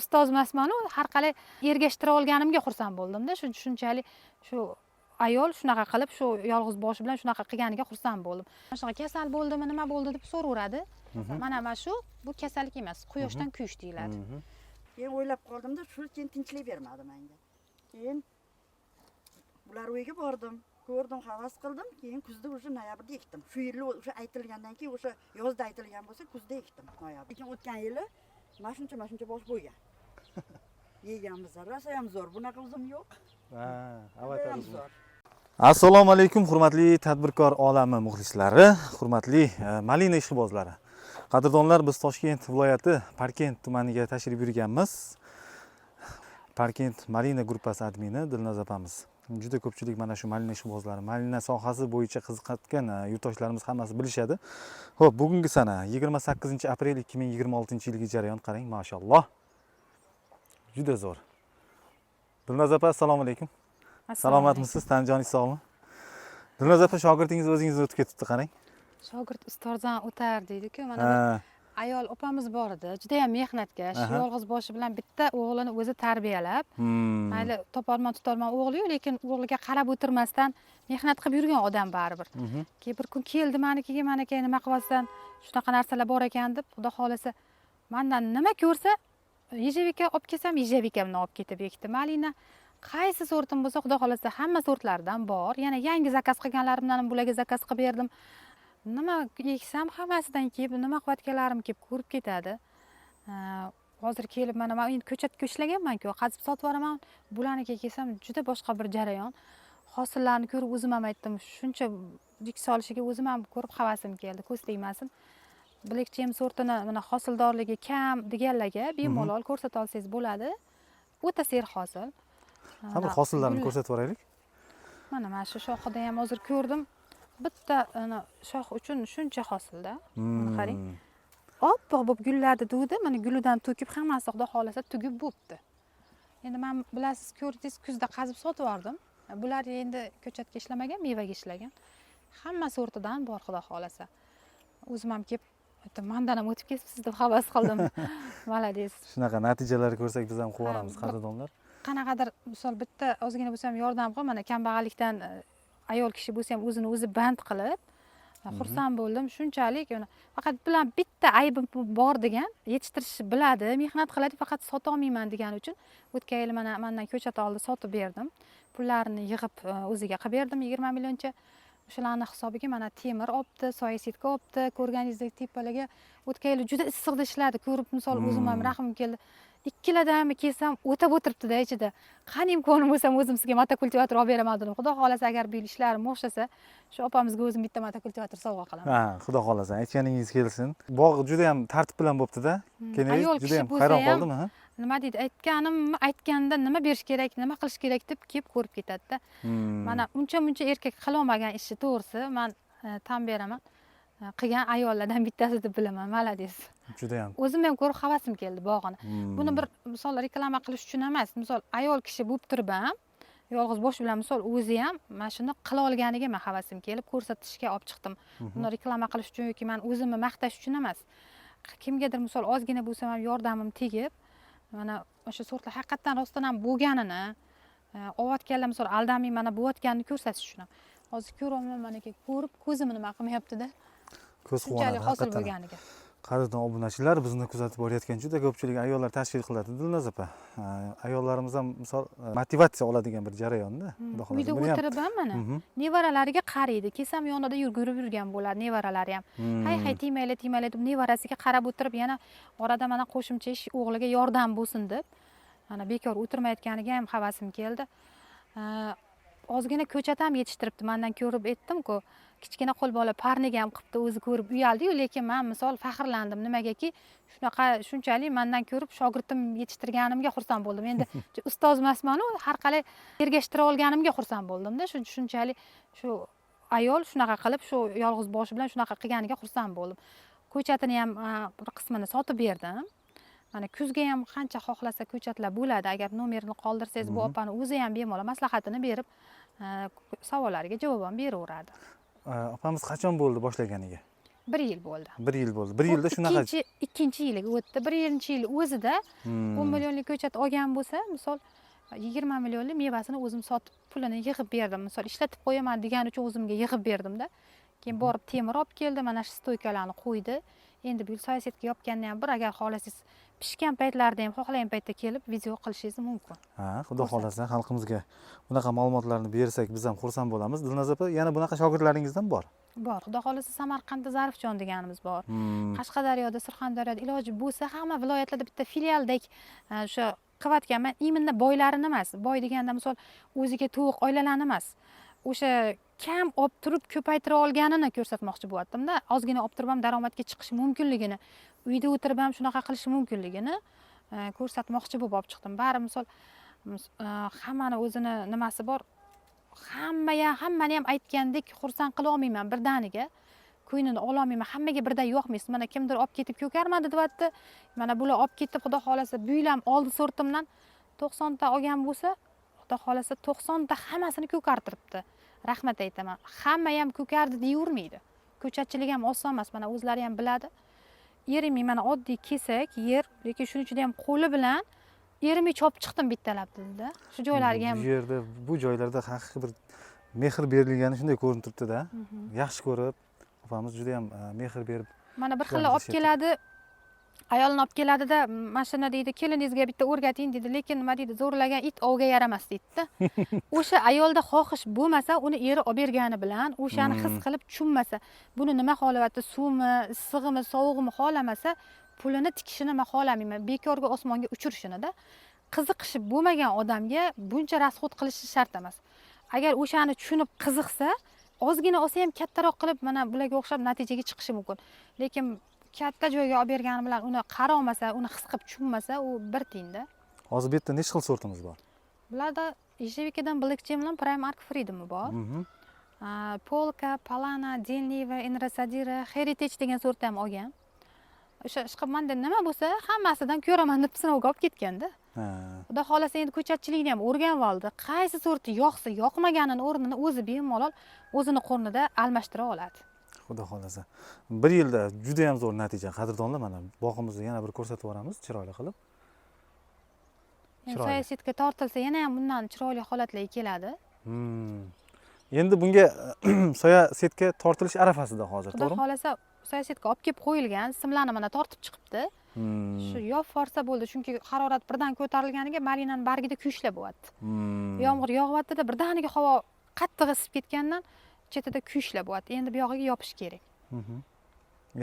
ustoz emasman-ku, har qalay ergashtira olganimga xursand bo'ldim-da. Shunchalik shu ayol shunaqa qilib, shu yolg'iz boshi bilan shunaqa qilganiga xursand bo'ldim. Shunaqa kasal bo'ldimi, nima bo'ldi deb so'raveradi. Mana shu bu kasallik emas, quyoshdan kuyish deyiladi. Keyin o'ylab qoldim-da, shu keyin tinchlik bermadi menga. Keyin ular uyiga bordim, ko'rdim, havas qildim. Keyin kuzda o'sha noyabrda ekdim. Shu yil o'sha aytilgandan keyin o'sha yozda aytilgan bo'lsa, kuzda ekdim noyabr. Lekin o'tgan yili mana shuncha bosh bo'lgan. Yeganmiz, rosa ham zo'r. Bunaqa uzum yo'q. Ha, avatar uzum. Zo'r. Assalomu alaykum hurmatli tadbirkor olami muxlislari, hurmatli malina ishqibozlari. Qadrdonlar, biz Toshkent viloyati Parkent tumaniga tashrif buyurganmiz. Parkent malina gruppasi admini Dilnoz opamiz. Juda ko'pchilik mana shu malina ishqibozlari, malina sohasi bo'yicha qiziqayotgan yurtdoshlarimiz hammasi bilishadi. Xo'p, bugungi sana 28-aprel 2026-yilgi jarayon qarang, mashalloh. Juda zo'r. Dilnoz opa, assalomu alaykum. Salomatmisiz? Tanjoningiz sog'mi? Dilnoz opa, shogirdingiz o'zingizni o'tib ketibdi, qarang. Shogird ustozdan o'tar deydi-ku, mana ayol opamiz bor edi, juda ham mehnatkash, yolg'iz boshi bilan bitta o'g'lini o'zi tarbiyalab, mayli topolmon tutolmon o'g'li-yu, lekin o'g'liga qarab o'tirmasdan mehnat qilib yurgan odam baribir. Keyin bir kun keldi manikiga, manaka nima qilyapsan, shunaqa narsalar bor ekan deb, xudo xolasa mendan nima ko'rsa, ejavika olib kelsam, ejavikamni olib ketib ekdi. Malina qaysi sortim bo'lsa, xudo xolasa hamma sortlardan bor. Yana yangi zakaz qilganlarimdan ham bularga zakaz qilib berdim. Nima eksam hammasidan kelib, nima qilayotganlarim kelib ko'rib ketadi. Hozir kelib mana men endi ko'chatga ishlaganman-ku, qazib sotib yuboraman. Bularnikiga kelsam juda boshqa bir jarayon. Hosillarni ko'rib o'zim ham aytdim, shuncha dik solishiga o'zim ham ko'rib havasim keldi, ko'z tegmasin. Bilekchim sortini mana hosildorligi kam deganlarga bemalol ko'rsata olsangiz bo'ladi. O'ta ser hosil. Qani hosillarni ko'rsatib yuboraylik. Mana shu shoxida ham hozir ko'rdim. Bitta shox uchun shuncha hosilda. Qarang. Oppoq bo'lib gullarni duvdi, mana gulidan to'kib hammasi xudo xolasa tugib bo'pti. Endi men bilasiz, ko'rdingiz, kuzda qazib sotib yubordim. Bular endi ko'chatga ishlamagan, mevaga ishlagan. Hamma sortidan bor xudo xolasa. O'zim ham kelib mendan ham o'tib ketibsiz deb havas qildim. Malades. Shunaqa natijalar ko'rsak biz ham quvonamiz, qadrdonlar. Qanaqadir misol bitta ozgina bo'lsa ham yordam qil, mana kambag'allikdan ayol kishi bo'lsa ham o'zini o'zi band qilib, xursand bo'ldim. Shunchalik faqat bilan bitta aybim bor degan, yetishtirishni biladi, mehnat qiladi, faqat sota olmayman degan uchun o'tgan yil mana mendan ko'chat oldi, sotib berdim. Pullarini yig'ib o'ziga qilib berdim 20 millioncha. O'shalarning hisobiga mana temir olibdi, soya setka olibdi, ko'rganingizdek tepalarga o'tgan yil juda issiqda ishladi. Ko'rib misol o'zim ham rahmim keldi. Ikkiladami kelsam o'tab o'tiribdi-da ichida. Qani imkonim bo'lsa o'zim sizga motokultivator olib beraman dedim. Xudo xolasa agar bu ishlarim o'xshasa, shu opamizga o'zim bitta motokultivator sovg'a qilaman. Ha, xudo xolasa, aytganingiz kelsin. Bog' juda ham tartib bilan bo'pti-da. Keyin juda ham hayron qoldim, ha. Nima deydi, aytganda nima berish kerak, nima qilish kerak deb kelib ko'rib ketadi-da. Mana uncha-muncha erkak qila olmagan ishni to'g'risi, men tan beraman. Qilgan ayollardan bittasi deb bilaman, malades. Juda ham. O'zim ham ko'rib havasim keldi bog'ini. Buni bir misol reklama qilish uchun emas, misol ayol kishi bo'lib turib ham, yolg'iz bosh bilan misol o'zi ham mana shuni qila olganiga men havasim kelib ko'rsatishga olib chiqdim. Buni reklama qilish uchun yoki men o'zimni maqtash uchun emas. Kimgadir misol ozgina bo'lsa ham yordamim tegib, mana o'sha sortlar haqiqatan rostdan ham bo'lganini, olayotganlar misol aldamay mana bo'layotganini ko'rsatish uchun. Hozir ko'raman, mana ko'rib ko'zim nima qilmayapti-da. Ko'z quvonadi hosil bo'lganiga. Qadrdon obunachilar, bizni kuzatib borayotgan juda ko'pchilik ayollar tashkil qiladi. Dilnoz opa, ayollarimiz ham misol motivatsiya oladigan bir jarayonda. Uyda o'tirib ham mana nevaralariga qaraydi. Kelsam yonida yurgurib yurgan bo'ladi nevaralari ham. Hay tegmayli deb nevarasiga qarab o'tirib, yana orada mana qo'shimcha ish o'g'liga yordam bo'lsin deb, mana bekor o'tirmayotganiga ham havasim keldi. Ozgina ko'chat ham yetishtiribdi. Mendan ko'rib aytdim-ku, kichkina qo'l bola parniga ham qilibdi, o'zi ko'rib uyaldi-yu, lekin men misol faxrlandim. Nimagaki, shunchalik mendan ko'rib shogirdim yetishtirganimga xursand bo'ldim. Endi ustoz emasman-ku, har qalay ergashtira olganimga xursand bo'ldim-da. Shunchalik shu ayol shunaqa qilib, shu yolg'iz boshi bilan shunaqa qilganiga xursand bo'ldim. Ko'chatini ham bir qismini sotib berdim. Mana kuzga ham qancha xohlasa ko'chatlar bo'ladi. Agar nomerini qoldirsangiz, bu opani o'zi ham bemalol maslahatini berib, savollariga javob ham beraveradi. Opamiz qachon bo'ldi boshlaganiga? 1 yil bo'ldi. 1 yil bo'ldi. 1 yilda shunaqa. Ikkinchi yiliga o'tdi. 1-yil o'zida 10 millionlik ko'chat olgan bo'lsa, misol 20 millionlik mevasini o'zim sotib, pulini yig'ib berdim. Misol ishlatib qo'yaman degani uchun o'zimga yig'ib berdimda. Keyin borib temir olib keldi, mana shu stoykalarni qo'ydi. Endi bu soyasetga yopgandan ham bir agar xohlasangiz pishgan paytlarda ham xohlagan paytda kelib video qilishingiz mumkin. Ha, xudo xolasa xalqimizga bunaqa ma'lumotlarni bersak biz ham xursand bo'lamiz. Dilnoz opa, yana bunaqa shogirdlaringizdan bor? Bor. Xudo xolasa Samarqandda Zarifjon deganimiz bor. Qashqadaryoda, Surxondaryoda iloji bo'lsa hamma viloyatlarda bitta filialdek o'sha qilayotganman. Iminda boylarini emas. Boy deganda misol o'ziga to'q oilalarni emas. O'sha kam olib turib ko'paytira olganini ko'rsatmoqchi bo'lyaptimda. Ozgina olib turib ham daromadga chiqish mumkinligini, uyda o'tirib ham shunaqa qilish mumkinligini ko'rsatmoqchi bo'lib olib chiqdim. Bari misol hammani o'zini nimasi bor. Hammani ham aytgandek xursand qila olmayman birdaniga. Ko'nglini ola olmayman. Hammaga birdan yoqmaysiz. Mana kimdir olib ketib ko'karmadi deyapti. Mana bular olib ketib, xudo xolasa buylam oldi sortimdan 90 ta olgan bo'lsa, xudo xolasa 90 ta hammasini ko'kartiribdi. Rahmat aytaman. Hamma ham ko'kardi deyavermaydi. Ko'chatchilik ham oson emas. Mana o'zlari ham biladi. Yerimay mana oddiy kesak yer, lekin shuning ichida ham qo'li bilan yerimay chopib chiqdim bittalab dedi. Shu joylariga ham bu yerda, bu joylarda haqiqiy bir mehr berilgani shunday ko'rinib turibdi-da. Yaxshi ko'rib, opamiz juda ham mehr berib. Mana bir xil olib keladi. Ayolni olib keladida, mashina deydi, keliningizga bitta o'rgating dedi, lekin nima deydi, zo'rlagan it ovga yaramas deydi-da. O'sha ayolda xohish bo'lmasa, uni eri olib bergani bilan, o'shani his qilib tushunmasa, buni nima xolayapti, suvmi, issig'imi, sovug'imi xohlamasa, pulini tikishini men xohlamayman, bekorga osmonga uchirishini-da. Qiziqishi bo'lmagan odamga buncha rasxod qilishi shart emas. Agar o'shani tushunib qiziqsa, ozgina olsa ham kattaroq qilib mana bularga o'xshab natijaga chiqishi mumkin. Lekin katta joyga olib bergani bilan uni qarolmasa, uni his qilib tushunmasa, u bir tiyinda. Hozir bu yerda necha xil sortimiz bor? Bularda eshevikadan Black Gem bilan Primark Freedom bor. Polka, Palana, Denliva, Enrasadira, Heritage degan sortni ham olgan. O'sha ishqibmanda nima bo'lsa, hammasidan ko'raman deb sinovga olib ketganda. Xudo xolasa endi ko'chatchilikni ham o'rganib oldi. Qaysi sorti yoqsa, yoqmaganini o'rnini o'zi bemalol o'zini qo'rnida almashtira oladi. Xudo xolasa. 1 yilda juda ham zo'r natija. Qadrdonlar, mana bog'imizni yana bir ko'rsatib yuboramiz chiroyli qilib. Soyasetga tortilsa yana ham bundan chiroyli holatlarga keladi. Endi bunga soyasetga tortilish arafasida hozir, to'g'rimi? Xudo xolasa soyasetga olib kelib qo'yilgan, simlarni mana tortib chiqibdi. Shu yo'q forsa bo'ldi, chunki harorat birdan ko'tarilganiga malinaning bargida kuyishlar bo'lyapti. Yomg'ir yog'yapti-da, birdaniga havo qattiq isib ketgandan chetida kuyishlar bo'lyapti. Endi bu yog'iga yopish kerak.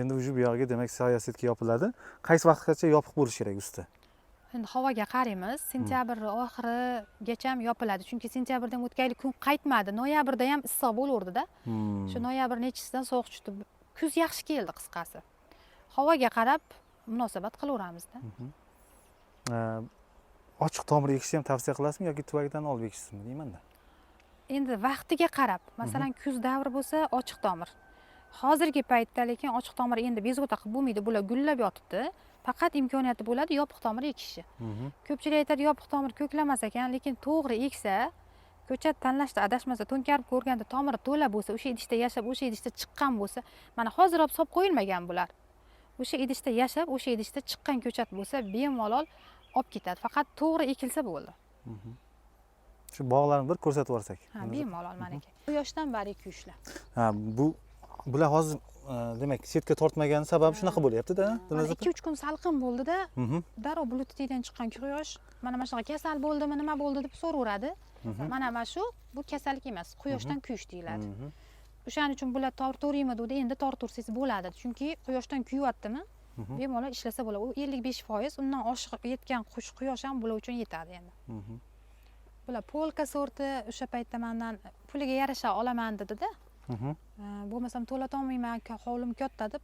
Endi o'sha bu yog'iga demak soyasetga yopiladi. Qaysi vaqtgacha yopiq bo'lishi kerak usti? Endi havoga qaraymiz. Sentyabr oxirigacha ham yopiladi, chunki sentyabrdan o'tgan kun qaytmadi. Noyabrda ham issiq bo'lardi-da. Shu noyabr nechisidan sovuq tushdi. Kuz yaxshi keldi qisqasi. Havoga qarab munosabat qilaveramizda. Ochiq tomir ekishni ham tavsiya qilasizmi yoki tuvagidan olib ekishsizmi deymanda? Endi vaqtiga qarab, masalan, kuz davri bo'lsa ochiq tomir. Hozirgi paytda lekin ochiq tomir endi bezovta qilib bo'lmaydi, bular gullab yotibdi. Faqat imkoniyati bo'ladi yopiq tomir ekishi. Ko'pchilik aytadi yopiq tomir ko'klamas ekan, lekin to'g'ri eksa, ko'chat tanlashda adashmasa, to'nkarib ko'rganda tomiri to'la bo'lsa, o'sha idishda yashab, o'sha idishda chiqqan bo'lsa, mana hozir olib solib qo'yilmagan bular. O'sha idishda yashab, o'sha idishda chiqqan ko'chat bo'lsa, bemalol olib ketadi. Faqat to'g'ri ekilsa bo'ldi. Shu bog'larni bir ko'rsatib yuborsak. Ha, bemalol mana aka. Quyoshdan bari kuyishlar. Ha, bular hozir demak setga tortmagani sababi shunaqa bo'lyapti-da. 2-3 kun salqin bo'ldi-da, darrov bulutdan chiqqan quyosh, mana shunaqa kasal bo'ldimi, nima bo'ldi deb so'raveradi. Mana shu bu kasallik emas, quyoshdan kuyish deyiladi. O'shaning uchun bular torturiymi dedi, endi tortursiz bo'ladi, chunki quyoshdan kuyaptimi, bemalol ishlasa bo'ladi. U 55%, undan oshiq yetgan quyosh ham bular uchun yetadi endi. Bular polka sorti o'sha paytda mendan puliga yarasha olaman dedi-da. Bo'lmasam to'lata olmayman, hovlim katta deb.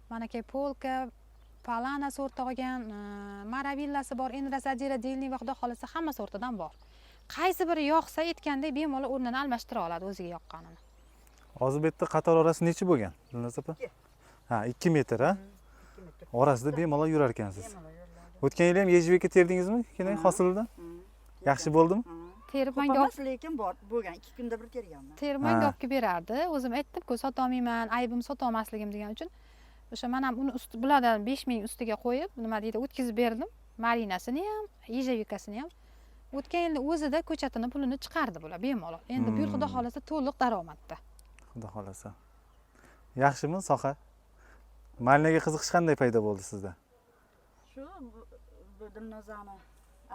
Mana aka polka, Palana sorti olgan, Maravillasi bor, Enrasadira, Denliva, xudo xolasa hamma sortidan bor. Qaysi biri yoqsa aytgandek bemalol o'rnini almashtira oladi o'ziga yoqqanini. Hozir bu yerda qator orasi necha bo'lgan? Dilnoz opa? Ha, 2 metr, ha? Orasida bemalol yurar ekansiz. O'tgan yil ham ejveka terdingizmi? Keyin hosildan? Yaxshi bo'ldimi? Termanga olib lekin bor bo'lgan 2 kunda bir terganman. Termanga olib berardi. O'zim aytdim-ku, sota olmayman, aybim sota olmasligim degan uchun o'sha men ham uni bulardan 5000 ustiga qo'yib nima deydi o'tkazib berdim marinasini ham ijavkasini ham o'tgan yilni o'zida ko'chatini pulini chiqardi bular bemalol endi bu yil xudo xohlasa to'liq daromadda xudo xohlasa yaxshimi soha malinaga qiziqish qanday paydo bo'ldi sizda shu bu Dilnozani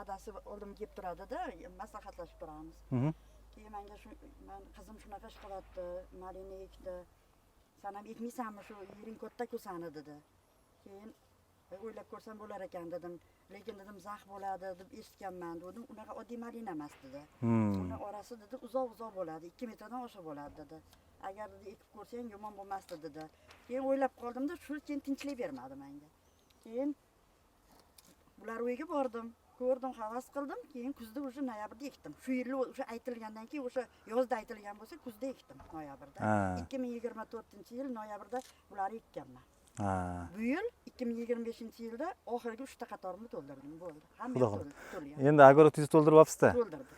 adasi oldimga kelib turadida maslahatlashib turamiz keyin menga shu men qizim shunaqa ish qilyapti malina ekdi san ham ekmaysanmi shu yering katta-ku sani dedi keyin o'ylab ko'rsam bo'lar ekan dedim lekin dedim zax bo'ladi deb eshitganman dedim unaqa oddiy malina emas dedi uni orasi dedi uzoq bo'ladi 2 metrdan osha bo'ladi dedi agar dedi ekib ko'rsang yomon bo'lmasdi dedi keyin o'ylab qoldimda shu keyin tinchlik bermadi menga keyin bular uyiga bordim ko'rdim havas qildim keyin kuzda уже noyabrda ekdim shu yil o'sha aytilgandan keyin o'sha yozda aytilgan bo'lsa kuzda ekdim noyabrda 2024-yil noyabrda bularni ekkanman bu yil 2025-yilda oxirgi 3 ta qatorimni to'ldirdim bo'ldi hamma to'lgan endi огородingizni to'ldirib olibsiz-da to'ldirdim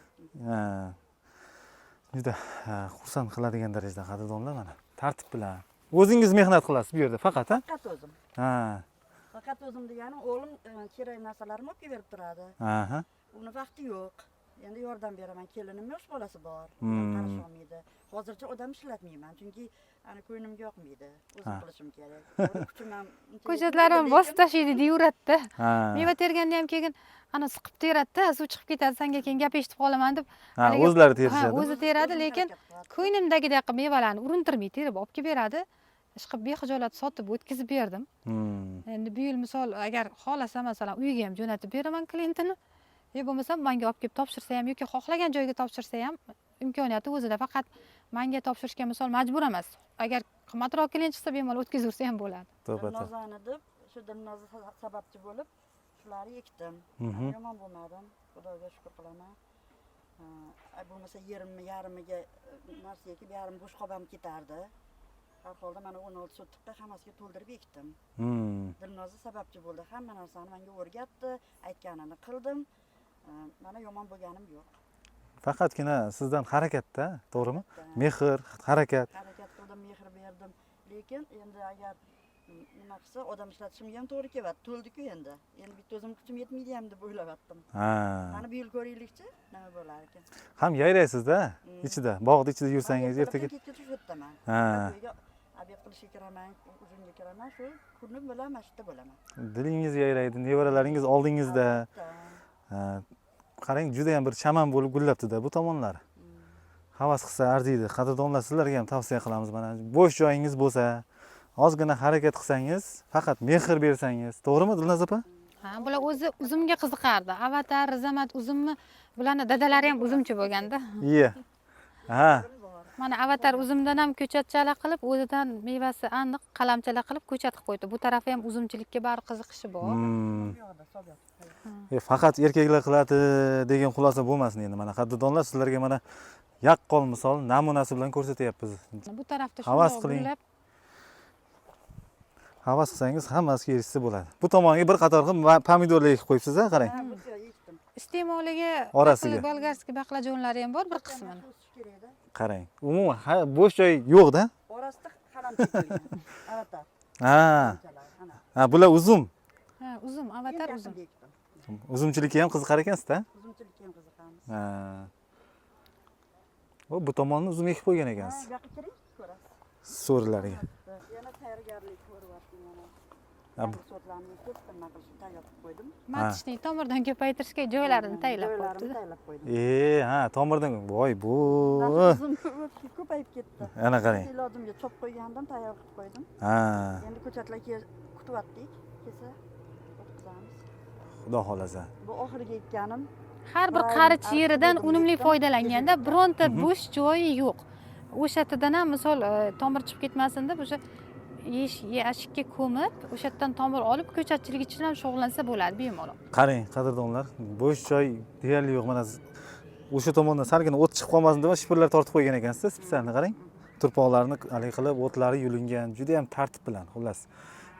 juda xursand qiladigan darajada qadrdonlar mana tartib bilan o'zingiz mehnat qilasiz bu yerda faqat faqat o'zim faqat o'zim deganim o'g'lim kerak narsalarimni olib kelib berib turadi uni vaqti yo'q endi yordam beraman kelinim yosh bolasi bor qarasha olmaydi hozircha odam ishlatmayman chunki ani ko'nglimga yoqmaydi o'zim qilishim kerak kuchim ham ko'chatlarim bosib tashlaydi deyuradida meva terganda ham keyin ana siqib teradida suv chiqib ketadi sanga keyin gap eshitib qolaman deb o'zlari terishadi o'zi teradi lekin ko'nglimdagidek mevalarni urintirmay terib olib kelib beradi ishqilib bexijolat sotib o'tkazib berdim endi bu yil misol agar xohlasa masalan uyiga ham jo'natib beraman klientini bo'lmasa menga olib kelib topshirsa ham yoki xohlagan joyga topshirsa ham imkoniyati o'zida faqat menga topshirishga misol majbur emas agar qimmatroq klient chiqsa bemalol o'tkazaversa ham bo'ladi Dilnozani deb shu Dilnoza sababchi bo'lib shularni ekdim yomon bo'lmadim xudoga shukur qilaman bo'lmasa yarimiga narsa ekib yarim bo'sh qolib ham ketardi har holda mana 16 sotixda hammasiga to'ldirib ekdim Dilnoza sababchi bo'ldi hamma narsani menga o'rgatdi aytganini qildim mana yomon bo'lganim yo'q faqatgina sizdan harakatda to'g'rimi mehr harakat qildim mehr berdim lekin endi agar nima qilsa odam ishlatishimga ham to'g'ri kelyapti to'ldiku endi bitta o'zim kuchim yetmaydi ham deb o'ylayaptim mana bu yil ko'raylikchi nima bo'lar ekan ham yayraysizda ichida bog'ni ichida yursangiz ertaga kechgacha shu yerdaman obed qilishga kiraman uzunga kiraman shu kuni bilan mana shu yerda bo'laman dilingiz yayraydi nevaralaringiz oldingizda qarang juda ham bir chaman bo'lib gullabdi-da bu tomonlari havas qilsa arziydi qadrdonlar sizlarga ham tavsiya qilamiz mana bo'sh joyingiz bo'lsa ozgina harakat qilsangiz faqat mehr bersangiz to'g'rimi Dilnoza opa bular o'zi uzumga qiziqardi avatar rizamat uzumni bularni dadalari ham uzumchi bo'lganda iya mana avatar uzumdan ham ko'chatchalar qilib o'zidan mevasi aniq qalamchalar qilib ko'chat qilib qo'ydi bu tarafi ham uzumchilikka bari qiziqishi bor faqat erkaklar qiladi degan xulosa bo'lmasin endi mana qadrdonlar sizlarga mana yaqqol misol namunasi bilan ko'rsatyapmiz bu tarafda havas qiling havas qilsangiz hammasiga erishsa bo'ladi bu tomonga bir qator qilib pomidorlar ekib qo'yibsiz qarang iste'moliga orasiga bolgarskiy baqlajonlari ham bor bir qismini qarang umuman bo'sh joy yo'q-da orasida qalam chekilgan avatar bular uzum uzum avatar uzum uzumchilikka ham qiziqar ekansiz-da uzumchilikka ham qiziqamiz bu tomonni uzum ekib qo'ygan ekansiz bu yoqqa kiring ko'rasiz so'rilariga yana tayyorgarlik ko'ryaptim mana sortlarni ko'p nima qilib tayyor qilib qo'ydim matishni tomirdan ko'paytirishga joylarini tayyorlab qo'yibdi tayyorlab qo'ydim tomirdan voy bu ko'payib ketdi ana qarang ilojimga chop qo'ygandim tayyor qilib qo'ydim endi ko'chatlar kutyaptik kelsa o'tkazamiz xudo xohlasa bu oxirgi ekkanim har bir qarich yeridan unumli foydalanganda bironta bo'sh joyi yo'q o'shadan ham misol tomir chiqib ketmasin deb o'sha yashikka ko'mib o'sha yerdan tomir olib ko'chatchilik uchun ham shug'ullansa bo'ladi bemalol qarang qadrdonlar bo'sh joy deyarli yo'q mana o'sha tomondan salgina o't chiqib qolmasin deb shipirlar tortib qo'ygan ekansiz spesialni qarang turpoqlarni haligi qilib o'tlari yulingan juda ham tartib bilan xullas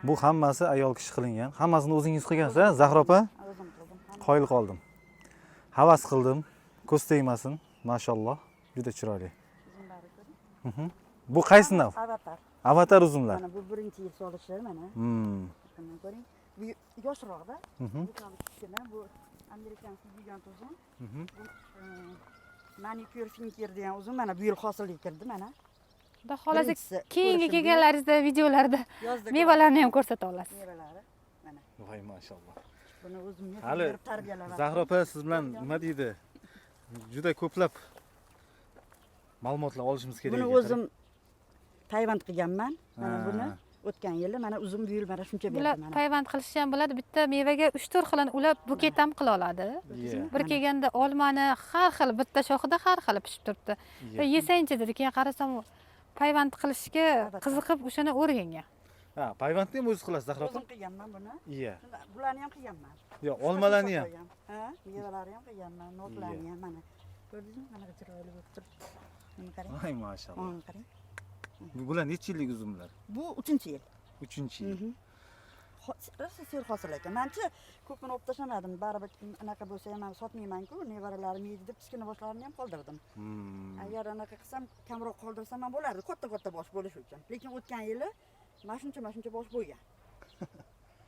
bu hammasi ayol kishi qilingan hammasini o'zingiz qilgansiz Zahra opa o'zim qildim qoyil qoldim havas qildim ko'z tegmasin mashalloh juda chiroyli bu qaysi nav Avatar uzumlar. Mana bu birinchi yil solishi mana. Mana ko'ring. Bu yoshroqda. Bu ham kichkina, bu Amerikan gigant uzum. Bu manikyur finker degan uzum mana bu yil hosilga kirdi mana. Xudo xohlasa Birinchisi keyingi ko'rishim kelganlaringizda videolarda Yozda mevalarni ham ko'rsata olasiz. mevalari mana. Voy maşallah. Buni o'zimga Hali berib tarbiyalab. Zahra opa siz bilan nima deydi? Juda ko'plab ma'lumotlar olishimiz kerak. Buni ekan. o'zim payvand qilganman. Mana buni o'tgan yili mana uzum bu yil mana shuncha Bular berdi mana. payvand qilish ham bo'ladi. Bitta mevaga 3-4 xilini ulab buket ham qila oladi. Iya. Bir kelganda olmani har xil bitta shoxida har xil pishib turibdi. Iya. Va yesangchi dedi. Keyin qarasam payvand qilishga qiziqib o'shani o'rgangan. Ha, payvandni ham o'zingiz qilasiz Zahra opa? O'zim qilganman buni. Iya. Bularni ham qilganman. Yo, olmalarni ham. Ha, mevalarni ham qilganman, notlarni ham mana. Ko'rdingizmi? Mana chiroyli bo'lib turibdi. Mana qarang. Voy maşallah. Mana qarang. Bular necha yillik uzumlar? Bu 3-yil. 3-yil. Rosa ser hosil ekan. Menchi ko'pini olib tashlamadim. Baribir anaqa bo'lsa ham men sotmayman-ku, nevaralarim yeydi deb kichkina boshlarini ham qoldirdim. Agar anaqa qilsam, kamroq qoldirsam ham bo'lardi, katta bosh bo'lishi uchun. Lekin o'tgan yili mana shuncha bosh bo'lgan.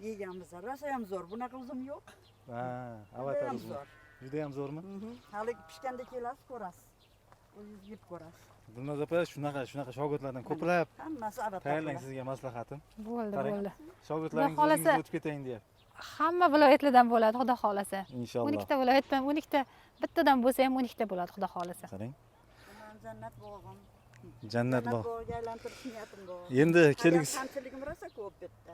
Yeganmiz. Rosa ham zo'r. Bunaqa uzum yo'q. Ha, avatar Judayam uzum. zo'r. Juda ham zo'rmi? Hali pishganda kelasiz, ko'rasiz. O'zingiz yeb ko'rasiz. Dilnoz opa shunaqa shogirdlardan ko'plab Hammasi avatar. tayyorlang sizga maslahatim. Bo'ldi, Qarang. bo'ldi. Shogirdlaringiz Xudo xohlasa- o'zingiz o'tib ketayin deyapti. Hamma viloyatlardan bo'ladi, xudo xohlasa. Inshaalloh. 12 ta viloyatdan 12 ta bittadan bo'lsa ham 12 ta bo'ladi, xudo xohlasa. Qarang. Jannat bog'im. Jannat bog'. bog'iga aylantirish niyatim bor. Endi kelgusi Kamchiligim rosa ko'p bitta.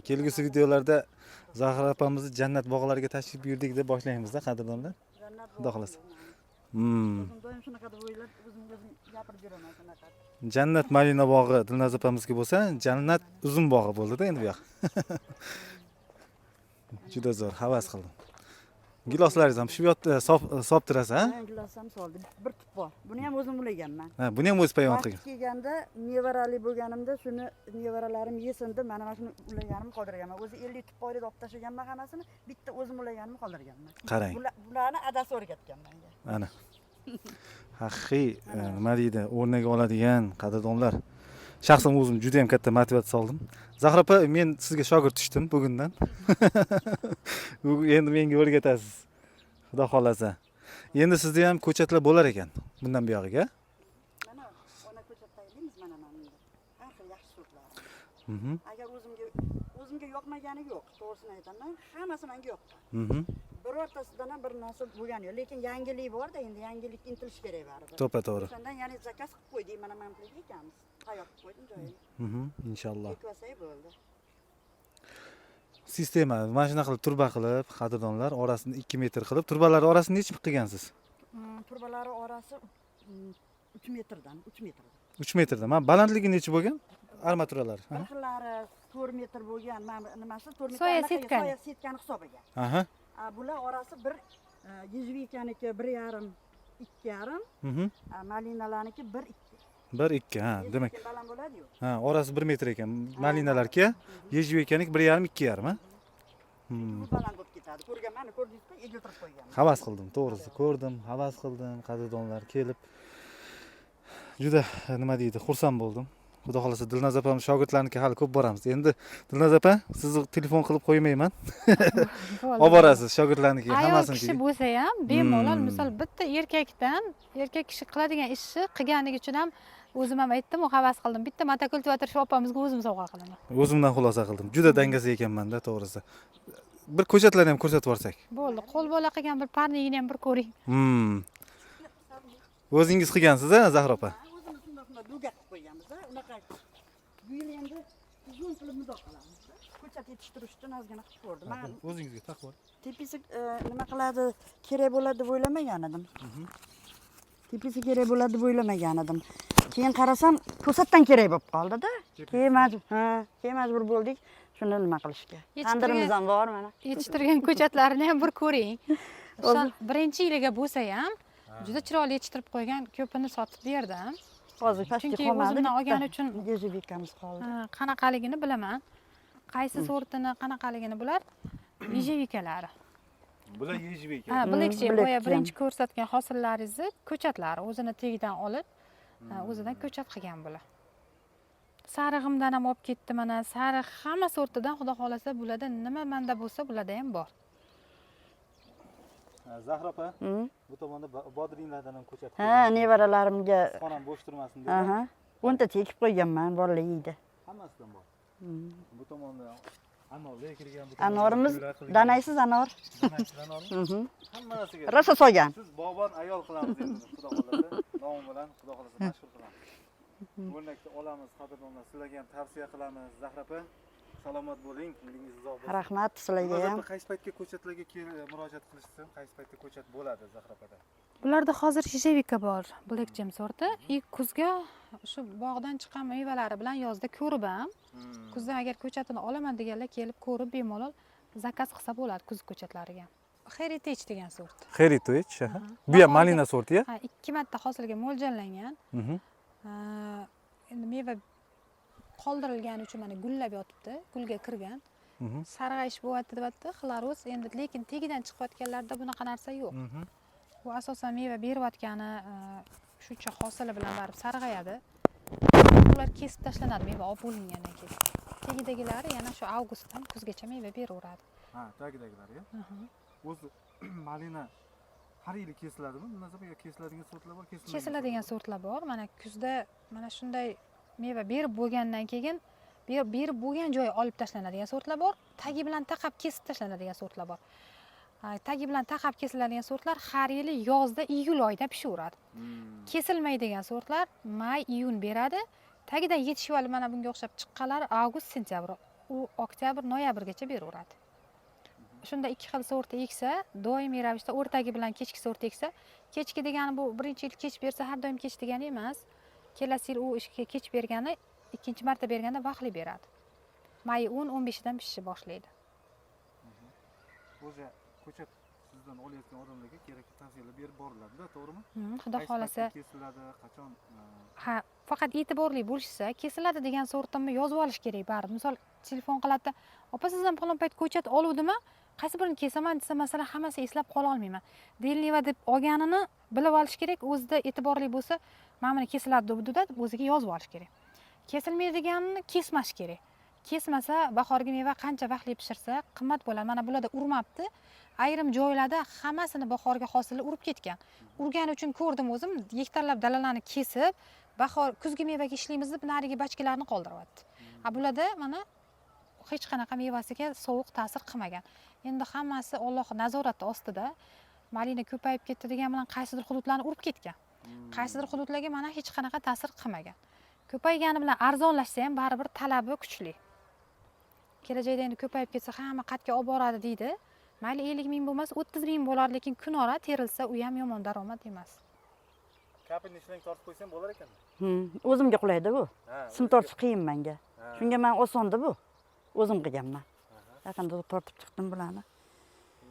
kelgusi videolarda Zahra opamizni jannat bog'lariga tashrif buyurdik deb boshlaymizda qadrdonlar. Jannat Xudo xohlasa. O'zim doim shunaqa deb o'ylab, o'zim gapirib yuraman shunaqa. Jannat malina bog'i Dilnoz opamizga bo'lsa, jannat uzum bog'i bo'ldida endi bu yoq. Juda zo'r, havas qildim. Giloslaringiz ham pishib yotdi, sop turasiz, ha? Men gilosam soldim. Bir tip bor. Buni ham o'zim ulaganman. Ha, buni ham o'z payvand Vaqt qilgan. kelganda nevarali bo'lganimda shuni nevaralarim yesin deb mana shuni ulaganimni qoldirganman. O'zi 50 tip boyda olib tashlaganman hammasini, bitta o'zim ulaganimni qoldirganman. Qarang. Bularni adasi o'rgatgan menga. Ana. Haqiqiy nima deydi, o'rnaga oladigan qadrdonlar. Shaxsan o'zim juda ham katta motivatsiya oldim. Zahra opa, men sizga shogird tushdim bugundan. Endi menga o'rgatasiz. Xudo xolasa. Endi sizda ham ko'chatlar bo'lar ekan bundan buyog'iga. Mana ona ko'chatdaymiz mana menda. Har xil yaxshi sortlar. Agar o'zimga yoqmagani yo'q, to'g'risini aytaman, hammasi menga yoqqan. Birortasidan ham bir narsa bo'lgani yo'q, lekin yangilik bor-da, endi yangilik intilish kerak baribir. To'g'ri. O'shandan yana zakaz qilib qo'ydik, mana men bilan ekanmiz. Tayyor qilib qo'ydim joyini. Inshaalloh. Ekvasak bo'ldi. Sistema mana shunaqa qilib turba qilib, qadrdonlar orasini 2 metr qilib, turbalar orasini necha qilgansiz? Turbalari orasi 3 metrdan. 3 metrdan. Mana balandligi necha bo'lgan? Armaturalar. Bir xillari 4 metr bo'lgan, mana nimasi 4 metr. Soya setkani. Soya setkani hisobiga. Aha. Bular orasi bir yejvikaniki 1,5 2,5. Malinalarniki 1,2. 1-2, ha, demak. Baland bo'ladi-yu. Ha, orasi 1 metr ekan. Malinalarga yejvekanik 1,5-2,5, ha? Bu baland bo'lib ketadi. Ko'rganman, ko'rdingizmi? Egiltirib qo'yganman. Havas qildim, to'g'risi. Ko'rdim, havas qildim, qadrdonlar kelib. Juda nima deydi, xursand bo'ldim. Xudo xolasa Dilnoz opam shogirdlarnikiga hali ko'p boramiz. Endi Dilnoz opa, sizni telefon qilib qo'ymayman. Olib borasiz shogirdlarnikiga Ayol hammasini. kishi bo'lsa ham bemalol, misol bitta erkak kishi qiladigan ishni qilganligi uchun ham o'zim ham aytdim, havas qildim. Bitta motokultivator shu opamizga o'zim sovg'a qilaman. O'zimdan xulosa qildim. Juda dangasa ekanman-da, to'g'risi. Bir ko'chatlarni ham ko'rsatib yuborsak. Bo'ldi, qo'l bola qilgan bir parnigini ham bir ko'ring. O'zingiz qilgansiz-a, Zahra opa? O'zimiz shunday duga qilib qo'yganmiz-da. Unaqa bu yil endi uzun qilib mudoq qilamiz. Ko'chat yetishtirish uchun ozgina qilib ko'rdim. Men O'zingizga taqvor. tepisi nima qiladi, kerak bo'ladi deb o'ylamagan edim. Tepisi kerak bo'ladi deb o'ylamagan edim. Keyin qarasam, to'satdan kerak bo'lib qoldi-da. Keyin majbur bo'ldik shuni nima qilishga. Tandirimiz ham bor mana. Yetishtirgan ko'chatlarini ham bir ko'ring. Birinchi yiliga bo'lsa ham juda chiroyli yetishtirib qo'ygan, ko'pini sotib berdim. Hozir pastga Chunki qolmadi. o'zimdan olgani uchun yejibekamiz qoldi. qanaqaligini bilaman. Qaysi sortini, qanaqaligini bular yejivikalari. Bular yejibeka. Bilakchi, bilakcha. boya birinchi ko'rsatgan hosillaringizni ko'chatlari o'zini tegidan olib, o'zidan ko'chat qilgan bular. sarig'imdan ham olib ketdi mana. Sariq hamma sortidan xudo xolasa bo'ladi. Nima menda bo'lsa bularda ham bor. Zahra opa, bu tomonda bodringlardan ham ko'chat. Ha, nevaralarimga. Xonam bo'sh turmasin deb. Aha. O'nta tekib qo'yganman, bolalar yeydi. Hammasidan bor. Bu tomonda anorlar kirgan. Anorimiz danaysiz anor. Danaysiz anormi? Hammasiga. Rosa solgan. Siz bog'bon ayol qilamiz endi, xudo xolasa. Nomi bilan xudo xolasa mashhur qilamiz. O'rnakda olamiz, qadrdonlar. Sizlarga ham tavsiya qilamiz. Zahra opa, salomat bo'ling, umringiz uzoq bo'lsin. Rahmat sizlarga ham. Qaysi paytga ko'chatlarga murojaat qilishsa, qaysi paytda ko'chat bo'ladi Zahra opada? Bularda hozir shishevika bor, Black Gem sorti. Kuzga shu bog'dan chiqqan mevalari bilan yozda ko'rib ham, kuzda agar ko'chatini olaman deganlar kelib ko'rib bemalol zakaz qilsa bo'ladi kuz ko'chatlariga. Heritage degan sort. Heritage, aha. Bu ham malina sorti-ya? Ha, 2 marta hosilga mo'ljallangan. Endi meva qoldirilgani uchun mana gullab yotibdi, gulga kirgan. Sarg'ayish bo'lyapti deyapti, xloroz. Endi lekin tegidan chiqayotganlarda bunaqa narsa yo'q. Bu asosan meva berayotgani shuncha hosili bilan barib sarg'ayadi. Ular kesib tashlanadi meva olib bo'lingandan keyin. Tegidagilari yana shu avgustdan kuzgacha meva beraveradi. Ha, tagidagilari-ya. O'zi malina har yili kesiladimi? Bundan yo kesiladigan sortlar bor, kesiladigan sortlar bor. Mana kuzda mana shunday meva berib bo'lgandan keyin berib bo'lgan joyi olib tashlanadigan sortlar bor. Tagi bilan taqab kesib tashlanadigan sortlar bor. Tagi bilan taqab kesiladigan sortlar har yili yozda iyul oyida pishaveradi. Kesilmaydigan sortlar may, iyun beradi. Tagidan yetishib olib mana bunga o'xshab chiqqanlar avgust, sentyabr, u oktyabr, noyabrgacha beraveradi. Shunda ikki xil sort eksa, doimiy ravishda o'rtagi bilan kechki sort eksa, kechki degani bu birinchi yil kech bersa har doim kech degani emas. Kelasi yil u ishga kech bergani, ikkinchi marta berganda vaqtli beradi. May 10-15 dan pishishni boshlaydi. O'zi ko'chat sizdan olayotgan odamlarga kerakli tavsiyalar berib boriladi-da, to'g'rimi? Xudo xolasa kesiladi, qachon? Ha, faqat e'tiborli bo'lishsa, kesiladi degan sortimni yozib olish kerak baribir. Misol telefon qiladi, "Opa, sizdan falon payt ko'chat oluvdimi? Qaysi birini kesaman?" desa, masalan, hammasi eslab qola olmayman. Delniva deb olganini bilib olish kerak, o'zida e'tiborli bo'lsa, "Men buni kesiladi" deb o'ziga yozib olish kerak. Kesilmaydiganini kesmash kerak. Kesmasa, bahorgi meva qancha vaqtli pishirsa, qimmat bo'ladi. Mana bularda urmabdi. Ayrim joylarda hammasini bahorga hosilni urib ketgan. Urgani uchun ko'rdim o'zim, gektarlab dalalarni kesib, bahor kuzgi mevaga ishlaymiz deb narigi bachkalarni qoldiryapti. Bularda mana hech qanaqa mevasiga sovuq ta'sir qilmagan. Endi hammasi Alloh nazorati ostida. Malina ko'payib ketdi degan bilan qaysidir hududlarni urib ketgan. Qaysidir hududlarga mana hech qanaqa ta'sir qilmagan. Ko'paygani bilan arzonlashsa ham baribir talabi kuchli. Kelajakda endi ko'payib ketsa hamma qatga olib boradi deydi. Mayli 50 ming bo'lmas, 30 ming bo'lar, lekin kunora terilsa u ham yomon daromad emas. Kapini ishlang tortib qo'ysam bo'lar ekan. O'zimga qulaydi bu. Sim tortish qiyin menga. Shunga men osonda bu. O'zim qilganman. Yaqinda tortib chiqdim bularni.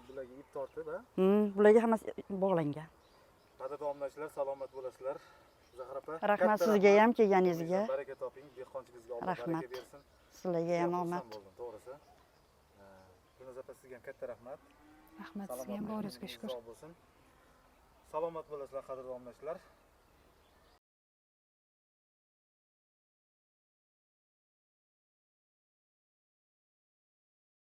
Bularga ip tortib, ha? Bularga hammasi bog'langan. Qadrdonlar, salomat bo'lasizlar. Zahra opa, rahmat sizga ham kelganingizga. Baraka toping, dehqonchiligingizga Alloh baraka bersin. Sizlarga ham omad. To'g'risi. Gunoz opa, sizga ham katta rahmat. Rahmat sizga ham, boringizga shukr. Salomat bo'lasizlar, qadrdonlar.